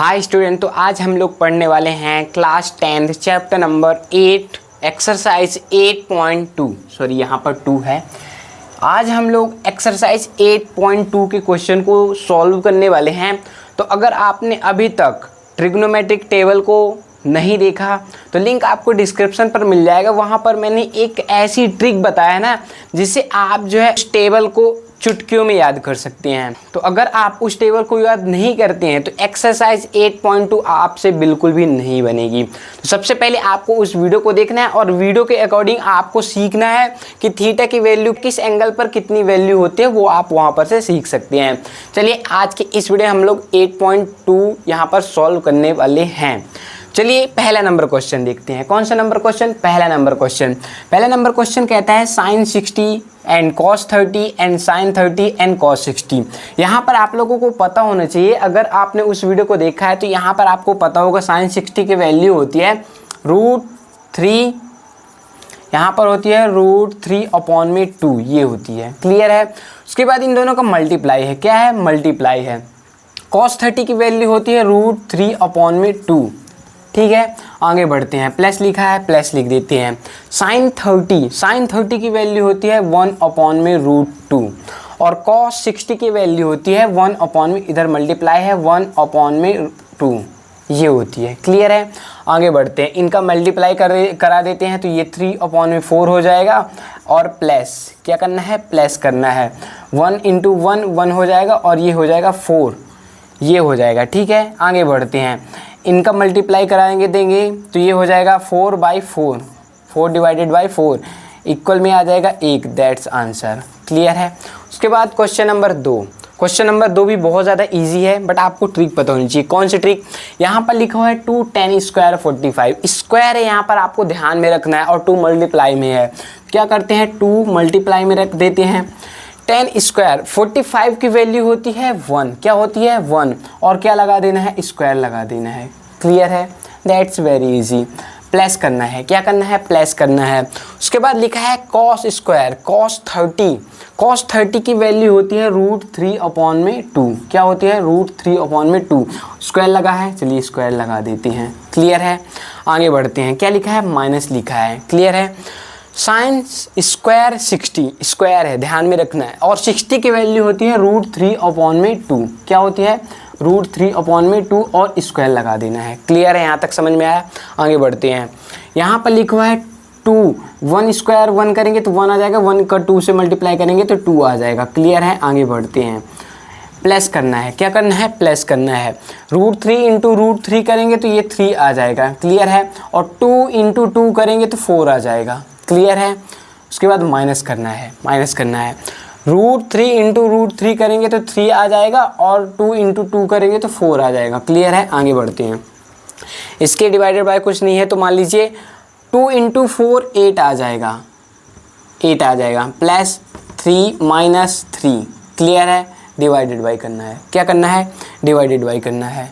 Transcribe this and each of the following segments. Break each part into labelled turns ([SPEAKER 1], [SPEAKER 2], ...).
[SPEAKER 1] Hi student, तो आज हम लोग पढ़ने वाले हैं class 10 chapter number 8 exercise 8.2। Sorry, यहाँ पर 2 है। आज हम लोग एक्सरसाइज 8.2 के क्वेश्चन को सॉल्व करने वाले हैं। तो अगर आपने अभी तक ट्रिग्नोमेट्रिक टेबल को नहीं देखा तो लिंक आपको डिस्क्रिप्शन पर मिल जाएगा। वहाँ पर मैंने एक ऐसी ट्रिक बताया ना जिससे आप जो है उस टेबल को चुटकियों में याद कर सकते हैं। तो अगर आप उस टेबल को याद नहीं करते हैं तो एक्सरसाइज 8.2 आपसे बिल्कुल भी नहीं बनेगी। तो सबसे पहले आपको उस वीडियो को देखना है और वीडियो के अकॉर्डिंग आपको सीखना है कि थीटा की वैल्यू किस एंगल पर कितनी वैल्यू होती है, वो आप वहाँ पर से सीख सकते हैं। चलिए आज के इस वीडियो हम लोग 8.2 यहाँ पर सॉल्व करने वाले हैं। चलिए पहला नंबर क्वेश्चन देखते हैं। कौन सा नंबर क्वेश्चन? पहला नंबर क्वेश्चन कहता है sine 60 and cos 30 and sine 30 and cos 60। यहाँ पर आप लोगों को पता होना चाहिए, अगर आपने उस वीडियो को देखा है तो यहाँ पर आपको पता होगा साइन 60 की वैल्यू होती है √3, यहाँ पर होती है √3/2, ये होती है। क्लियर है? उसके बाद इन दोनों का मल्टीप्लाई है। क्या है? मल्टीप्लाई है। कॉस 30 की वैल्यू होती है √3/2। ठीक है, आगे बढ़ते हैं। प्लस लिखा है, प्लस लिख देते हैं। साइन 30 की वैल्यू होती है 1/√2 और कॉस 60 की वैल्यू होती है 1/, इधर मल्टीप्लाई है 1/2, ये होती है। क्लियर है? आगे बढ़ते हैं। इनका मल्टीप्लाई करा देते हैं तो ये 3/4 हो जाएगा और प्लस क्या करना है? प्लस करना है। 1 × 1 1 हो जाएगा और ये हो जाएगा 4, ये हो जाएगा। ठीक है, आगे बढ़ते हैं। इनका मल्टीप्लाई कराएंगे देंगे तो ये हो जाएगा 4/4, 4/4 इक्वल में आ जाएगा 1। That's answer. क्लियर है? उसके बाद क्वेश्चन नंबर 2। क्वेश्चन नंबर 2 भी बहुत ज़्यादा इजी है, बट आपको ट्रिक पता होनी चाहिए। कौन सी ट्रिक? यहाँ पर लिखा हुआ है 2 10 स्क्वायर 45। स्क्वायर है, यहाँ पर आपको ध्यान में रखना है, और 2 मल्टीप्लाई में है। क्या करते हैं? 2 मल्टीप्लाई में रख देते हैं। 10 स्क्वायर 45 की वैल्यू होती है 1। क्या होती है? 1। और क्या लगा देना है? स्क्वायर लगा देना है। क्लियर है? That's very easy. प्लस करना है। क्या करना है? प्लस करना है। उसके बाद लिखा है कॉस स्क्वायर, कॉस 30 की वैल्यू होती है √3/2। क्या होती है? √3/2। स्क्वायर लगा है, चलिए स्क्वायर लगा देते हैं। क्लियर है? आगे बढ़ते हैं। क्या लिखा है? माइनस लिखा है। क्लियर है? साइन स्क्वायर 60, स्क्वायर है, ध्यान में रखना है, और 60 की वैल्यू होती है √3/2। क्या होती है? √3/2 और स्क्वायर लगा देना है। क्लियर है? यहाँ तक समझ में आया? आगे बढ़ते हैं। यहाँ पर लिखा हुआ है 2, 1 स्क्वायर 1 करेंगे तो 1 आ जाएगा, 1 का 2 से मल्टीप्लाई करेंगे तो 2 आ जाएगा। क्लियर है? आगे बढ़ते हैं। प्लस करना है। क्या करना है? प्लस करना है। √3 × √3 करेंगे तो ये 3 आ जाएगा। क्लियर है? और 2 × 2 करेंगे तो 4 आ जाएगा। क्लियर है? उसके बाद माइनस करना है। √3 × √3 करेंगे तो 3 आ जाएगा और 2 × 2 करेंगे तो 4 आ जाएगा। क्लियर है? आगे बढ़ते हैं। इसके डिवाइडेड बाय कुछ नहीं है तो मान लीजिए 2 × 4 8 आ जाएगा, 8 आ जाएगा। प्लस 3 - 3। क्लियर है? डिवाइडेड बाय करना है। क्या करना है? डिवाइडेड बाय करना है।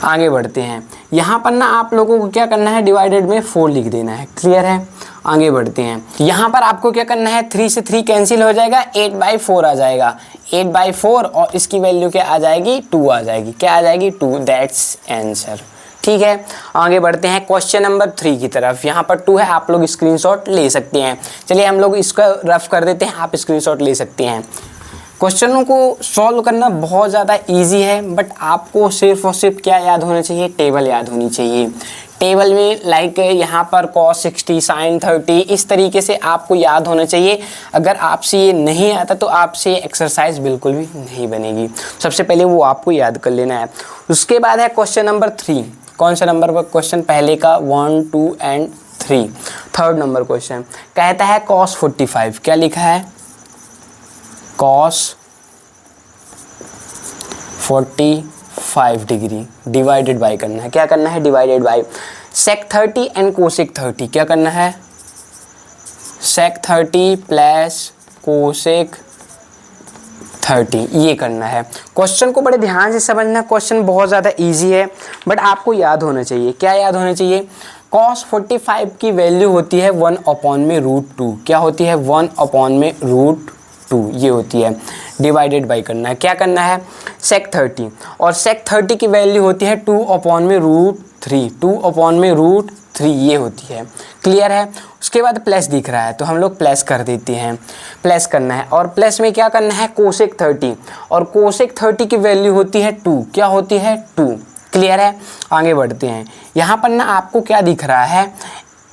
[SPEAKER 1] आगे बढ़ते हैं। यहाँ पर ना आप लोगों को क्या करना है? डिवाइडेड में 4 लिख देना है। क्लियर है? आगे बढ़ते हैं। यहाँ पर आपको क्या करना है? 3 से 3 कैंसिल हो जाएगा, 8/4 आ जाएगा। 8/4 और इसकी वैल्यू क्या आ जाएगी? 2 आ जाएगी। क्या आ जाएगी? 2। That's answer. ठीक है, आगे बढ़ते हैं क्वेश्चन नंबर 3 की तरफ। यहाँ पर 2 है, आप लोग स्क्रीनशॉट ले सकते हैं। चलिए हम लोग इसका रफ कर देते हैं, आप स्क्रीनशॉट ले सकते हैं। क्वेश्चनों को सॉल्व करना बहुत ज़्यादा इजी है, बट आपको सिर्फ और सिर्फ क्या याद होना चाहिए? टेबल याद होनी चाहिए। टेबल में लाइक यहाँ पर cos 60 sin 30 इस तरीके से आपको याद होना चाहिए। अगर आपसे ये नहीं आता तो आपसे एक्सरसाइज बिल्कुल भी नहीं बनेगी। सबसे पहले वो आपको याद कर लेना है। उसके बाद है क्वेश्चन नंबर 3। कौन सा नंबर पर क्वेश्चन? पहले का 1 2 एंड 3। थर्ड नंबर क्वेश्चन कहता है cos 45। क्या लिखा है? cos 45 डिग्री डिवाइडेड बाय करना है। क्या करना है? Divided by. sec 30 and cosec 30। क्या करना है? sec 30 प्लस cosec 30, ये करना है। क्वेश्चन को बड़े ध्यान से समझना। क्वेश्चन बहुत ज़्यादा इजी है, बट आपको याद होना चाहिए। क्या याद होना चाहिए? cos 45 की वैल्यू होती है 1/√2। क्या होती है? 1/√2। 2 ये होती है, डिवाइडेड बाई करना है, क्या करना है सेक 30, और सेक 30 की वैल्यू होती है 2/√3, 2/√3 ये होती है, क्लियर है। उसके बाद प्लस दिख रहा है तो हम लोग प्लस कर देते हैं, प्लस करना है, और प्लस में क्या करना है कोसेक 30, और कोसेक 30 की वैल्यू होती है 2, क्या होती है 2, क्लियर है। आगे बढ़ते हैं, यहाँ पर ना आपको क्या दिख रहा है,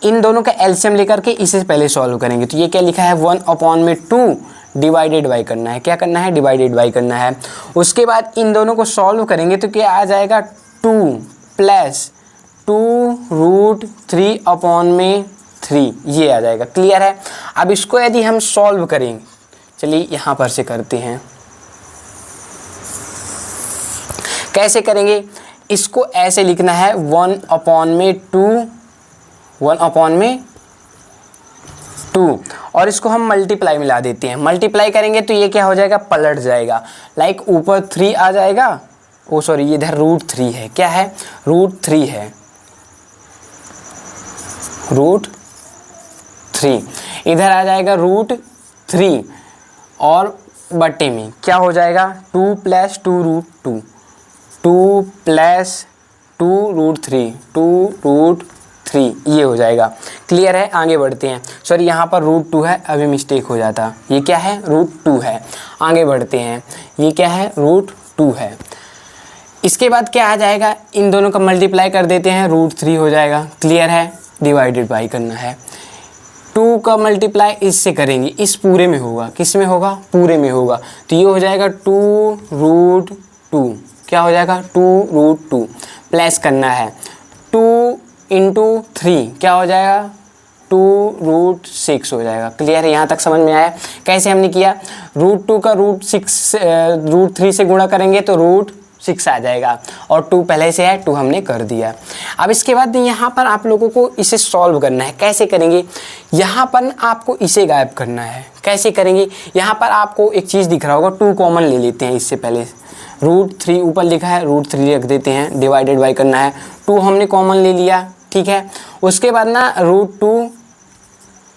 [SPEAKER 1] इन दोनों का एलसीएम लेकर के इसे पहले सॉल्व करेंगे, तो ये क्या लिखा है 1/2 डिवाइडेड बाई करना है, क्या करना है डिवाइडेड बाई करना है। उसके बाद इन दोनों को सॉल्व करेंगे तो क्या आ जाएगा 2 + 2√3/3 ये आ जाएगा, क्लियर है। अब इसको यदि हम सॉल्व करेंगे, चलिए यहाँ पर से करते हैं, कैसे करेंगे, इसको ऐसे लिखना है 1/2 और इसको हम मल्टीप्लाई मिला देते हैं, मल्टीप्लाई करेंगे तो ये क्या हो जाएगा पलट जाएगा, लाइक ऊपर 3 आ जाएगा, ओ सॉरी ये इधर √3 है, क्या है √3 है, √3 इधर आ जाएगा √3 और बटे में क्या हो जाएगा 2 + 2√2, 2 + 2√3 ये हो जाएगा, क्लियर है। आगे बढ़ते हैं, सॉरी यहाँ पर √2 है, अभी मिस्टेक हो जाता, ये क्या है √2 है। आगे बढ़ते हैं, ये क्या है √2 है। इसके बाद क्या आ जाएगा, इन दोनों का मल्टीप्लाई कर देते हैं, √3 हो जाएगा, क्लियर है, डिवाइडेड बाई करना है। 2 का मल्टीप्लाई इससे करेंगे, इस पूरे में होगा, किस में होगा पूरे में होगा, तो ये हो जाएगा 2√2, क्या हो जाएगा 2√2 प्लस करना है 2 × 3 क्या हो जाएगा 2√6 हो जाएगा, क्लियर है। यहाँ तक समझ में आया कैसे हमने किया, √2 का √3 से गुणा करेंगे तो √6 आ जाएगा, और 2 पहले से है 2 हमने कर दिया। अब इसके बाद यहाँ पर आप लोगों को इसे सॉल्व करना है, कैसे करेंगे, यहाँ पर आपको इसे गायब करना है, कैसे करेंगे, यहाँ पर आपको एक चीज़ दिख रहा होगा 2 कॉमन ले लेते हैं, इससे पहले √3 ऊपर लिखा है √3 रख देते हैं, डिवाइडेड बाई करना है, 2 हमने कॉमन ले लिया, ठीक है। उसके बाद ना √2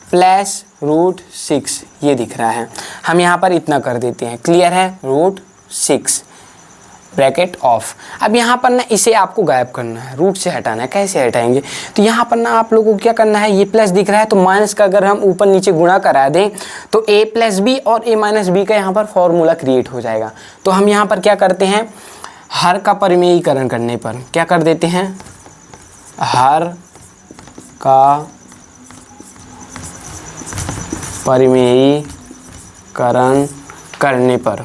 [SPEAKER 1] + √6 ये दिख रहा है, हम यहाँ पर इतना कर देते हैं, क्लियर है, √6 ब्रैकेट ऑफ। अब यहाँ पर ना इसे आपको गायब करना है, रूट से हटाना है, कैसे हटाएंगे, तो यहाँ पर ना आप लोगों को क्या करना है, ये प्लस दिख रहा है तो माइनस का अगर हम ऊपर नीचे गुणा करा दें तो a + b और a - b का यहाँ पर फॉर्मूला क्रिएट हो जाएगा। तो हम यहाँ पर क्या करते हैं, हर का परिमेयीकरण करने पर क्या कर देते हैं, हर का परिमेयीकरण करने पर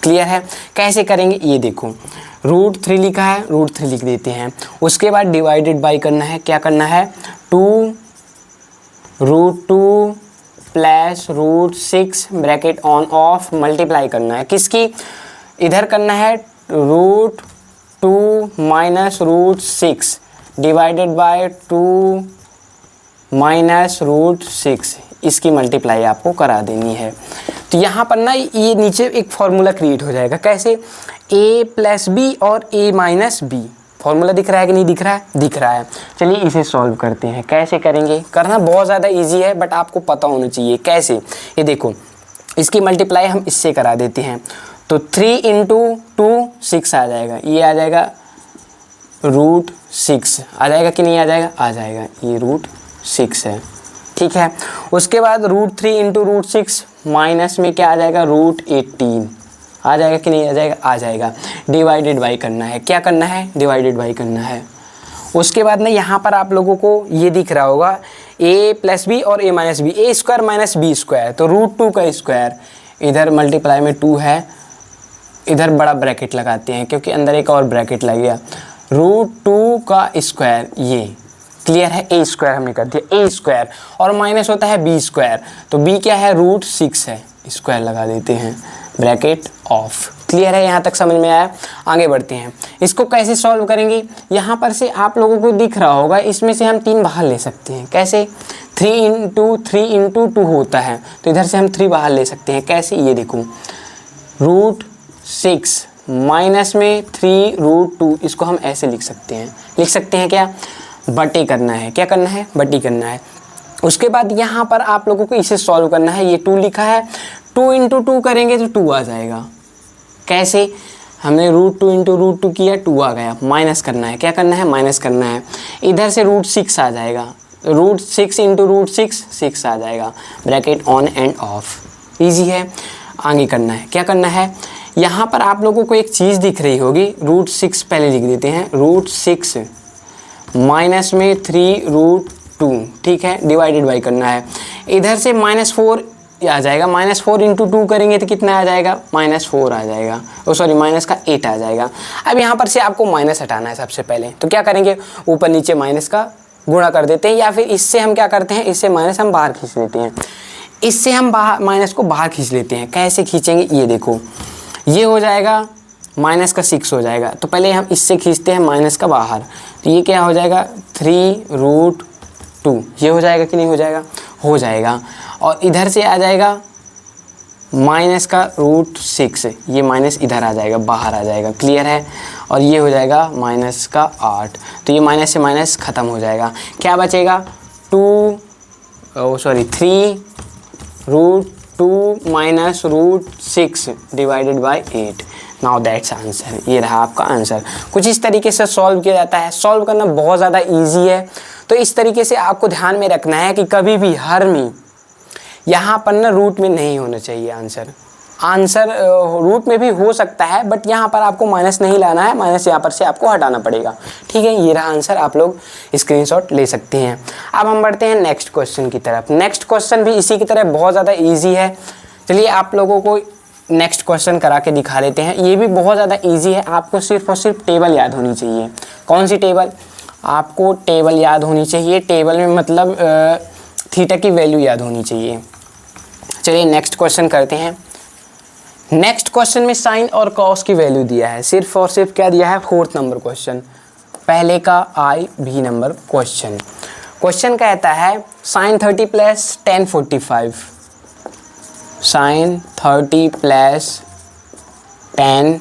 [SPEAKER 1] क्लियर है। कैसे करेंगे ये देखो, √3 लिखा है, √3 लिख देते हैं। उसके बाद डिवाइडेड बाई करना है, क्या करना है 2√2 + √6 ब्रैकेट ऑन ऑफ मल्टीप्लाई करना है, किसकी, इधर करना है √2 - √6 डिवाइडेड बाय 2 - √6 इसकी मल्टीप्लाई आपको करा देनी है। तो यहाँ पर ना ये नीचे एक फार्मूला क्रिएट हो जाएगा, कैसे a + b और a - b, फार्मूला दिख रहा है कि नहीं दिख रहा है, दिख रहा है। चलिए इसे सॉल्व करते हैं, कैसे करेंगे, करना बहुत ज़्यादा इजी है बट आपको पता होना चाहिए कैसे। ये देखो इसकी मल्टीप्लाई हम इससे करा देते हैं, तो 3 × 2 6 आ जाएगा, ये आ जाएगा √6 आ जाएगा कि नहीं आ जाएगा, आ जाएगा, ये √6 है, ठीक है। उसके बाद √3 × √6 माइनस में क्या आ जाएगा √18 आ जाएगा कि नहीं आ जाएगा, आ जाएगा। डिवाइडेड बाई करना है, क्या करना है डिवाइडेड बाई करना है। उसके बाद ना यहाँ पर आप लोगों को ये दिख रहा होगा a + b और a - b, a² - b², तो √2 का स्क्वायर, इधर मल्टीप्लाई में 2 है, इधर बड़ा ब्रैकेट लगाते हैं क्योंकि अंदर एक और ब्रैकेट लग गया, √2 का स्क्वायर, ये क्लियर है, a² हमने कर दिया, a² और माइनस होता है b², तो b क्या है √6 है, स्क्वायर लगा देते हैं, ब्रैकेट ऑफ। क्लियर है, यहाँ तक समझ में आया। आगे बढ़ते हैं, इसको कैसे सॉल्व करेंगे, यहाँ पर से आप लोगों को दिख रहा होगा, इसमें से हम 3 बाहर ले सकते हैं, कैसे 3 × 2 होता है, तो इधर से हम 3 बाहर ले सकते हैं, कैसे, ये देखो √6 माइनस में 3√2, इसको हम ऐसे लिख सकते हैं क्या, बटे करना है, क्या करना है बटी करना है। उसके बाद यहाँ पर आप लोगों को इसे सॉल्व करना है। ये 2 लिखा है, 2 इंटू 2 करेंगे तो 2 आ जाएगा। कैसे? हमने √2 इंटू √2 किया, 2 आ गया। माइनस करना है, क्या करना है? माइनस करना है। इधर से √6 आ जाएगा, √6 इंटू √6 6 आ जाएगा। Bracket on end of. Easy है। आगे करना है, क्या करना है? यहाँ पर आप लोगों को एक चीज़ दिख रही होगी, √6 पहले लिख देते हैं। √6 माइनस में 3√2, ठीक है, डिवाइडेड बाई करना है। इधर से -4 आ जाएगा, -4 इंटू 2 करेंगे तो कितना आ जाएगा? -4 आ जाएगा। ओ सॉरी, माइनस का 8 आ जाएगा। अब यहाँ पर से आपको माइनस हटाना है सबसे पहले, तो क्या करेंगे? ऊपर नीचे माइनस का गुणा कर देते हैं, या फिर इससे हम क्या करते हैं? इससे माइनस हम बाहर खींच लेते हैं। इससे हम माइनस को बाहर खींच लेते हैं। कैसे खींचेंगे? ये देखो, ये हो जाएगा माइनस का 6 हो जाएगा। तो पहले हम इससे खींचते हैं माइनस का बाहर, तो ये क्या हो जाएगा? 3√2। ये हो जाएगा कि नहीं हो जाएगा? हो जाएगा। और इधर से आ जाएगा माइनस का √6, ये माइनस इधर आ जाएगा, बाहर आ जाएगा। क्लियर है? और ये हो जाएगा माइनस का 8, तो ये माइनस से माइनस ख़त्म हो जाएगा। क्या बचेगा? 3√2 minus √6 divided by 8। Now that's answer. ये रहा आपका आंसर। कुछ इस तरीके से सॉल्व किया जाता है। सॉल्व करना बहुत ज़्यादा ईजी है। तो इस तरीके से आपको ध्यान में रखना है कि कभी भी हर में यहाँ पर ना रूट में नहीं होना चाहिए आंसर। रूट में भी हो सकता है, बट यहाँ पर आपको माइनस नहीं लाना है, माइनस यहाँ पर से आपको हटाना पड़ेगा। ठीक है, ये रहा आंसर। आप लोग स्क्रीनशॉट ले सकते हैं। अब हम बढ़ते हैं नेक्स्ट क्वेश्चन की तरफ। नेक्स्ट क्वेश्चन भी इसी की तरह बहुत ज़्यादा ईजी है। चलिए आप लोगों को नेक्स्ट क्वेश्चन करा के दिखा देते हैं। ये भी बहुत ज़्यादा ईजी है। आपको सिर्फ और सिर्फ टेबल याद होनी चाहिए। कौन सी टेबल? आपको टेबल याद होनी चाहिए। टेबल में मतलब थीटा की वैल्यू याद होनी चाहिए। चलिए नेक्स्ट क्वेश्चन करते हैं। नेक्स्ट क्वेश्चन में साइन और कॉस की वैल्यू दिया है। सिर्फ और सिर्फ क्या दिया है? 4th नंबर क्वेश्चन, पहले का IB नंबर क्वेश्चन। क्वेश्चन कहता है sin 30 + tan 45, sin 30 + tan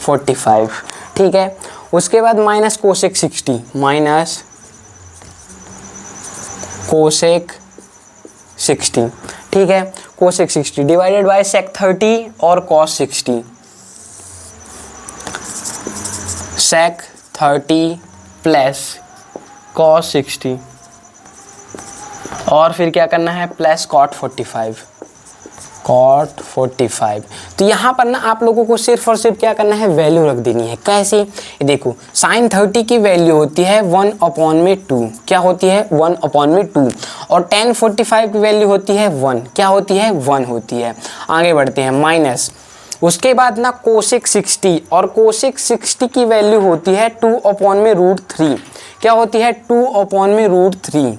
[SPEAKER 1] 45, ठीक है। उसके बाद माइनस कोसेक 60, माइनस कोसेक 60, ठीक है, कोसेक 60 डिवाइडेड बाय सेक 30 और कॉस 60, सेक 30 प्लस कॉस 60, और फिर क्या करना है? Plus cot 45, cot 45। तो यहाँ पर ना आप लोगों को सिर्फ और सिर्फ क्या करना है? वैल्यू रख देनी है। कैसे? देखो, साइन 30 की वैल्यू होती है 1/2। क्या होती है? 1/2। और tan 45 की वैल्यू होती है 1। क्या होती है? 1 होती है। आगे बढ़ते हैं। माइनस, उसके बाद ना कोसेक 60, और कोसेक 60 की वैल्यू होती है 2/√3। क्या होती है? 2/√3,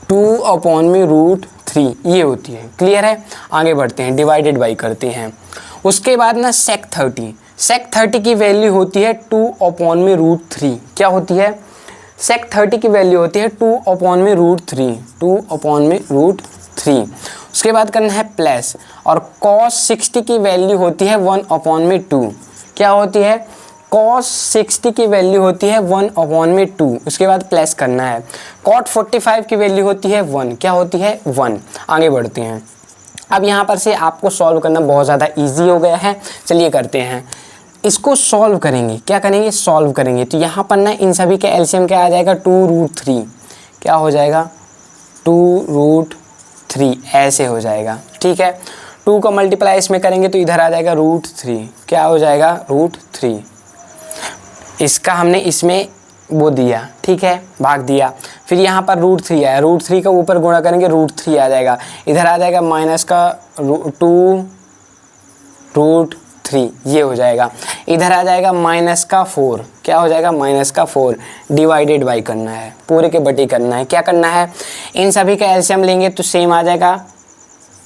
[SPEAKER 1] 2/√3 ये होती है। क्लियर है? आगे बढ़ते हैं, डिवाइडेड बाई करते हैं। उसके बाद ना सेक 30, सेक 30 की वैल्यू होती है 2/√3। क्या होती है? सेक 30 की वैल्यू होती है 2/√3, 2/√3। उसके बाद करना है प्लस, और कॉस 60 की वैल्यू होती है 1/2। क्या होती है? कॉस 60 की वैल्यू होती है 1/2। उसके बाद प्लस करना है। कॉट 45 की वैल्यू होती है 1। क्या होती है? 1। आगे बढ़ते हैं। अब यहाँ पर से आपको सॉल्व करना बहुत ज़्यादा इजी हो गया है। चलिए करते हैं, इसको सॉल्व करेंगे। क्या करेंगे? सॉल्व करेंगे। तो यहाँ पर ना इन सभी का एलसीएम क्या आ जाएगा? 2√3। क्या हो जाएगा? 2√3 ऐसे हो जाएगा। ठीक है, 2 का मल्टीप्लाई इसमें करेंगे तो इधर आ जाएगा √3। क्या हो जाएगा? √3। इसका हमने इसमें वो दिया, ठीक है, भाग दिया। फिर यहाँ पर √3 आया, √3 का ऊपर गुणा करेंगे √3 आ जाएगा। इधर आ जाएगा माइनस का 2√3, ये हो जाएगा। इधर आ जाएगा माइनस का 4। क्या हो जाएगा? माइनस का 4 डिवाइडेड बाई करना है, पूरे के बटे करना है। क्या करना है? इन सभी का एलसीएम लेंगे तो सेम आ जाएगा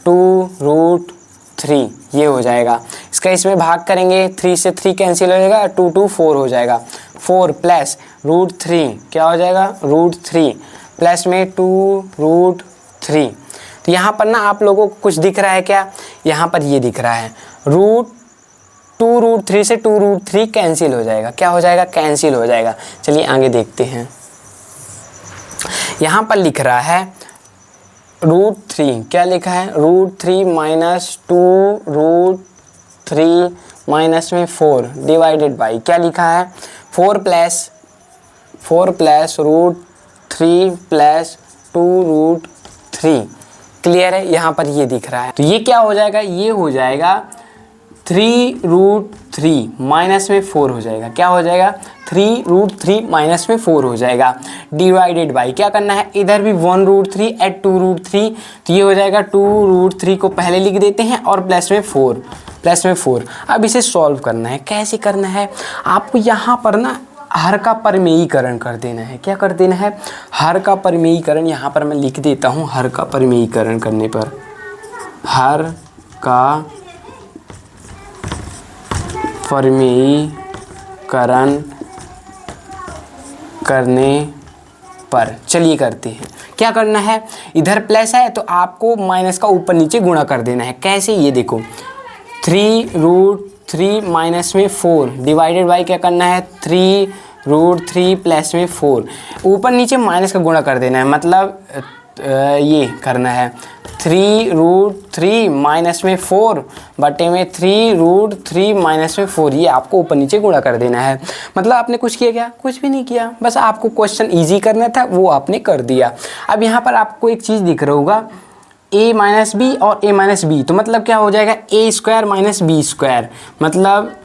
[SPEAKER 1] 2√3, ये हो जाएगा। इसका इसमें भाग करेंगे, 3 से 3 कैंसिल हो जाएगा, 2 2 4 हो जाएगा। 4 प्लस √3 क्या हो जाएगा? √3 प्लस में 2√3। तो यहाँ पर ना आप लोगों को कुछ दिख रहा है क्या? यहाँ पर ये दिख रहा है 2√3 से 2√3 कैंसिल हो जाएगा। क्या हो जाएगा? कैंसिल हो जाएगा। चलिए आगे देखते हैं। यहाँ पर लिख रहा है √3 क्या लिखा है, √3 माइनस 2√3 माइनस में 4 डिवाइडेड बाई क्या लिखा है 4 प्लस √3 प्लस 2√3। क्लियर है, यहाँ पर ये दिख रहा है। तो ये क्या हो जाएगा, ये हो जाएगा 3√3 माइनस में 4 हो जाएगा। क्या हो जाएगा 3√3 माइनस में 4 हो जाएगा डिवाइडेड बाई क्या करना है, इधर भी 1√3 एट 2√3, तो ये हो जाएगा 2√3 को पहले लिख देते हैं और प्लस में 4। अब इसे सॉल्व करना है। कैसे करना है, आपको यहाँ पर ना हर का परिमेयीकरण कर देना है। क्या कर देना है, हर का परिमेयीकरण। यहाँ पर मैं लिख देता हूँ, हर का परिमेयीकरण करने पर, हर का परिमेयीकरण करने पर, चलिए करते हैं। क्या करना है, इधर प्लस है तो आपको माइनस का ऊपर नीचे गुणा कर देना है। कैसे, ये देखो 3√3 माइनस में 4 डिवाइडेड बाई क्या करना है 3√3 प्लस में 4, ऊपर नीचे माइनस का गुणा कर देना है। मतलब ये करना है 3√3 माइनस में 4 बटे में 3√3 माइनस में 4, ये आपको ऊपर नीचे गुणा कर देना है। मतलब आपने कुछ किया क्या, कुछ भी नहीं किया, बस आपको क्वेश्चन इजी करना था, वो आपने कर दिया। अब यहाँ पर आपको एक चीज़ दिख रहा होगा a माइनस बी और a माइनस बी, तो मतलब क्या हो जाएगा a² माइनस b², मतलब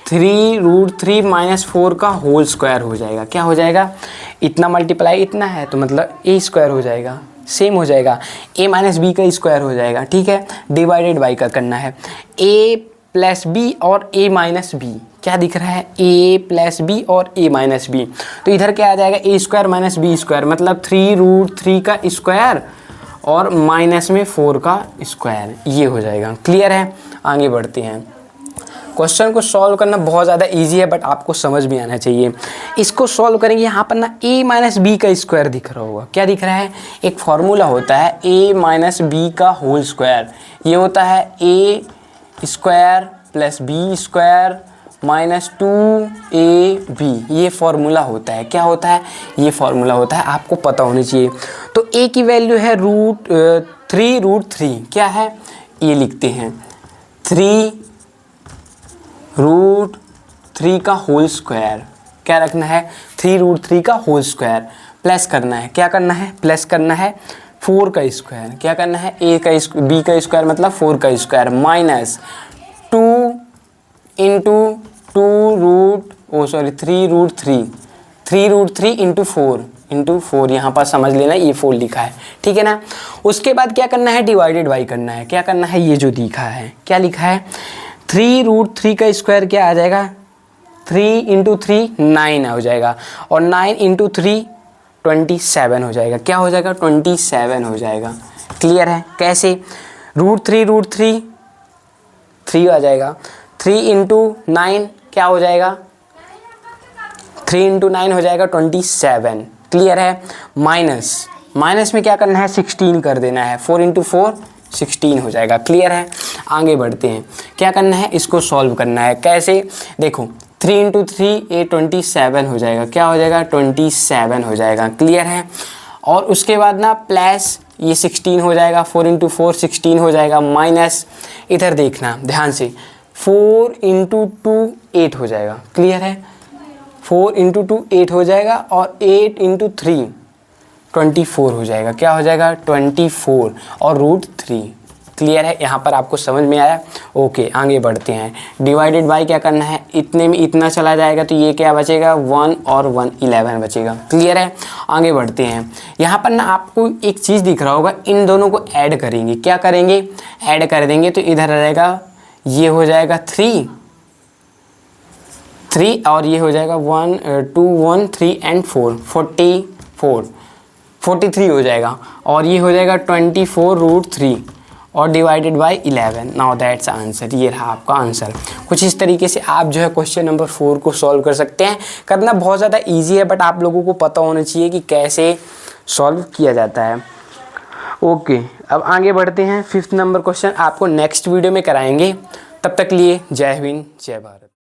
[SPEAKER 1] 3√3 माइनस 4 का होल स्क्वायर हो जाएगा। क्या हो जाएगा, इतना मल्टीप्लाई इतना है तो मतलब a² हो जाएगा, सेम हो जाएगा, a माइनस बी का स्क्वायर हो जाएगा। ठीक है, डिवाइडेड बाई का करना है a प्लस बी और a माइनस बी। क्या दिख रहा है, a प्लस बी और a माइनस बी, तो इधर क्या आ जाएगा a² माइनस b², मतलब 3√3 का स्क्वायर और माइनस में 4 का स्क्वायर, ये हो जाएगा। क्लियर है, आगे बढ़ते हैं। क्वेश्चन को सॉल्व करना बहुत ज़्यादा इजी है, बट आपको समझ में आना चाहिए। इसको सॉल्व करेंगे, यहाँ पर ना a माइनस बी का स्क्वायर दिख रहा होगा। क्या दिख रहा है, एक फॉर्मूला होता है a माइनस बी का होल स्क्वायर, ये होता है a² plus b² minus 2ab, ये फॉर्मूला होता है। क्या होता है, ये फॉर्मूला होता है, आपको पता होनी चाहिए। तो a की वैल्यू है √3, क्या है, ये लिखते हैं 3√3 का होल स्क्वायर। क्या रखना है, 3√3 का होल स्क्वायर, प्लस करना है, क्या करना है, प्लस करना है 4 का स्क्वायर। क्या करना है, b का स्क्वायर मतलब 4 का स्क्वायर, माइनस 2 इंटू 3√3 इंटू 4 यहाँ पर समझ लेना, ये 4 लिखा है। ठीक है ना, उसके बाद क्या करना है, डिवाइडेड बाई करना है। क्या करना है, ये जो लिखा है, क्या लिखा है 3√3 का स्क्वायर क्या आ जाएगा, 3 इंटू 3 9 हो जाएगा, और 9 इंटू 3 27 हो जाएगा। क्या हो जाएगा, 27 हो जाएगा। क्लियर है, कैसे, √3 3 आ जाएगा, 3 इंटू 9 क्या हो जाएगा, 3 इंटू 9 हो जाएगा 27। क्लियर है, माइनस में क्या करना है, 16 कर देना है, 4 इंटू 4 16 हो जाएगा। क्लियर है, आगे बढ़ते हैं। क्या करना है, इसको सॉल्व करना है। कैसे, देखो 3 इंटू 3 ये 27 हो जाएगा। क्या हो जाएगा, 27 हो जाएगा। क्लियर है, और उसके बाद ना प्लस ये 16 हो जाएगा, 4 इंटू 4 16 हो जाएगा, माइनस इधर देखना ध्यान से 4 इंटू 2 8 हो जाएगा। क्लियर है, 4 इंटू 2 8 हो जाएगा, और 8 इंटू 3 24 हो जाएगा। क्या हो जाएगा, 24 और √3। क्लियर है, यहाँ पर आपको समझ में आया। ओके, आगे बढ़ते हैं। डिवाइडेड बाई क्या करना है, इतने में इतना चला जाएगा तो ये क्या बचेगा, 1 और 1 11 बचेगा। क्लियर है, आगे बढ़ते हैं। यहाँ पर ना आपको एक चीज़ दिख रहा होगा, इन दोनों को ऐड करेंगे। क्या करेंगे, ऐड कर देंगे, तो इधर आ जाएगा, ये हो जाएगा 3 और ये हो जाएगा 1 2 1 3 एंड 4 43 हो जाएगा, और ये हो जाएगा 24√3 और divided by 11। Now that's answer, ये रहा आपका आंसर। कुछ इस तरीके से आप जो है क्वेश्चन नंबर 4 को सॉल्व कर सकते हैं। करना बहुत ज़्यादा इजी है, बट आप लोगों को पता होना चाहिए कि कैसे सॉल्व किया जाता है। ओके, अब आगे बढ़ते हैं। 5th नंबर क्वेश्चन आपको नेक्स्ट वीडियो में कराएंगे। तब तक लिए जय हिंद जय भारत।